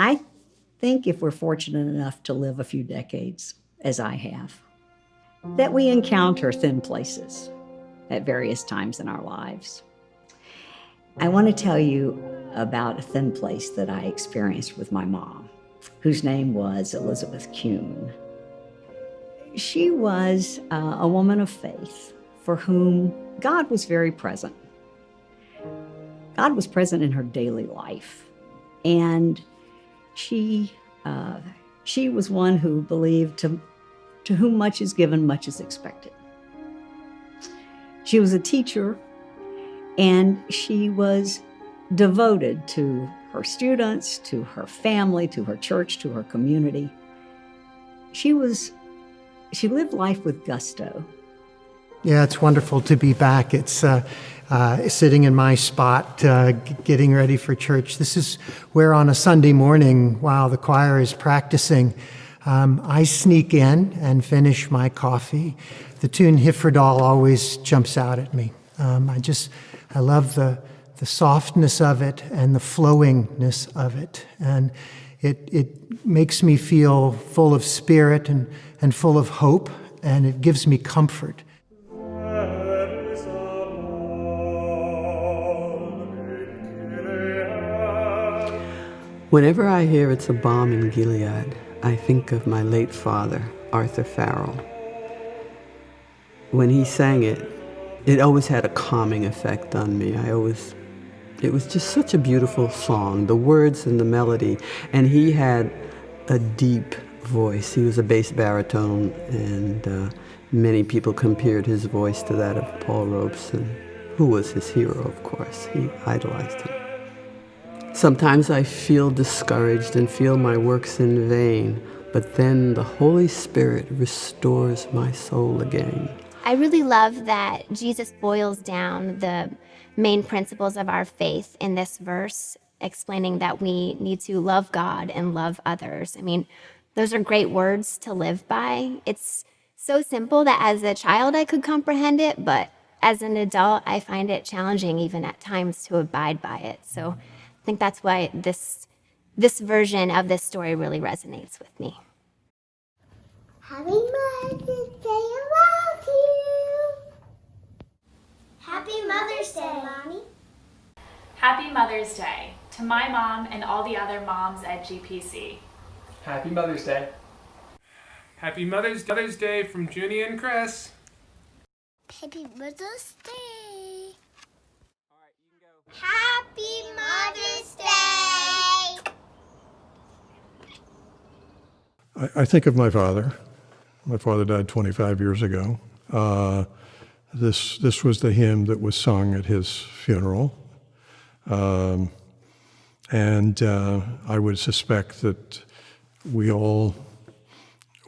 I think if we're fortunate enough to live a few decades, as I have, that we encounter thin places at various times in our lives. I want to tell you about a thin place that I experienced with my mom, whose name was Elizabeth Kuhn. She was a woman of faith for whom God was very present. God was present in her daily life. And she was one who believed to whom much is given, much is expected. She was a teacher, and she was devoted to her students, to her family, to her church, to her community. She lived life with gusto. Yeah, it's wonderful to be back. It's sitting in my spot, getting ready for church. This is where on a Sunday morning, while the choir is practicing, I sneak in and finish my coffee. The tune Hifredal always jumps out at me. I love the softness of it and the flowingness of it. And it makes me feel full of spirit and full of hope, and it gives me comfort. Whenever I hear It's a Balm in Gilead, I think of my late father, Arthur Farrell. When he sang it, it always had a calming effect on me. It was just such a beautiful song, the words and the melody, and he had a deep voice. He was a bass baritone, and many people compared his voice to that of Paul Robeson, who was his hero, of course. He idolized him. Sometimes I feel discouraged and feel my work's in vain, but then the Holy Spirit restores my soul again. I really love that Jesus boils down the main principles of our faith in this verse, explaining that we need to love God and love others. I mean, those are great words to live by. It's so simple that as a child I could comprehend it, but as an adult I find it challenging even at times to abide by it. So I think that's why this version of this story really resonates with me. Happy Mother's Day, I love you. Happy Mother's Day, Mommy. Happy Mother's Day to my mom and all the other moms at GPC. Happy Mother's Day. Happy Mother's Day from Junie and Chris. Happy Mother's Day. All right, you can go. Happy Mother's Day. I think of my father. My father died 25 years ago. This was the hymn that was sung at his funeral. And I would suspect that we all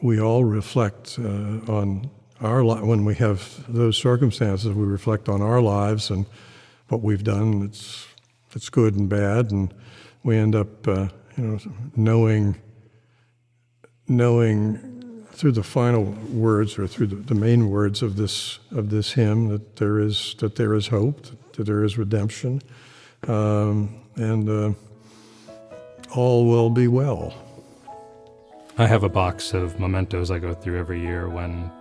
reflect on our life. When we have those circumstances, we reflect on our lives and what we've done. It's good and bad, and we end up knowing through the final words or through the main words of this hymn that there is hope, that there is redemption, and all will be well. I have a box of mementos I go through every year and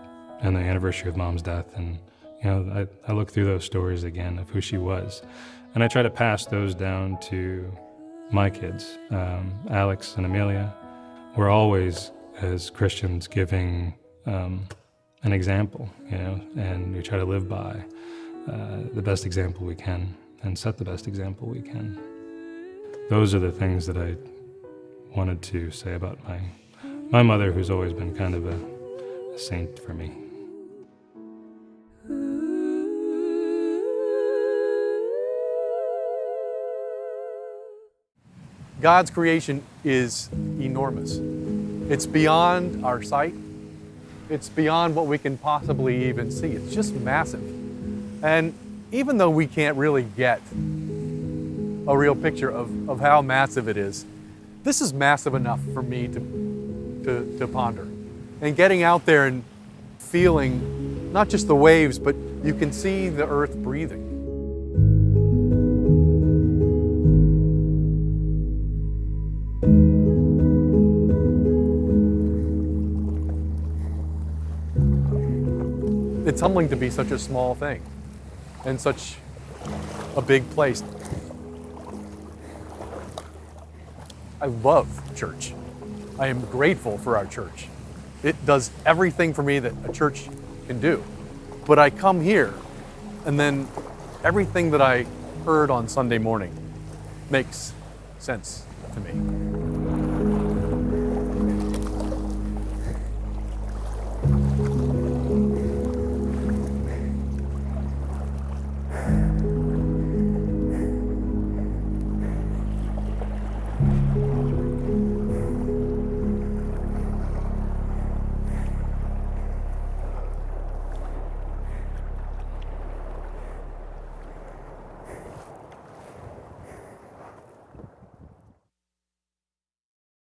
the anniversary of Mom's death, and I look through those stories again of who she was, and I try to pass those down to my kids, Alex and Amelia. We're always, as Christians, giving an example, and we try to live by the best example we can and set the best example we can. Those are the things that I wanted to say about my mother, who's always been kind of a saint for me. God's creation is enormous. It's beyond our sight. It's beyond what we can possibly even see. It's just massive. And even though we can't really get a real picture of how massive it is, this is massive enough for me to ponder. And getting out there and feeling not just the waves, but you can see the earth breathing. It's humbling to be such a small thing in such a big place. I love church. I am grateful for our church. It does everything for me that a church can do. But I come here, and then everything that I heard on Sunday morning makes sense to me.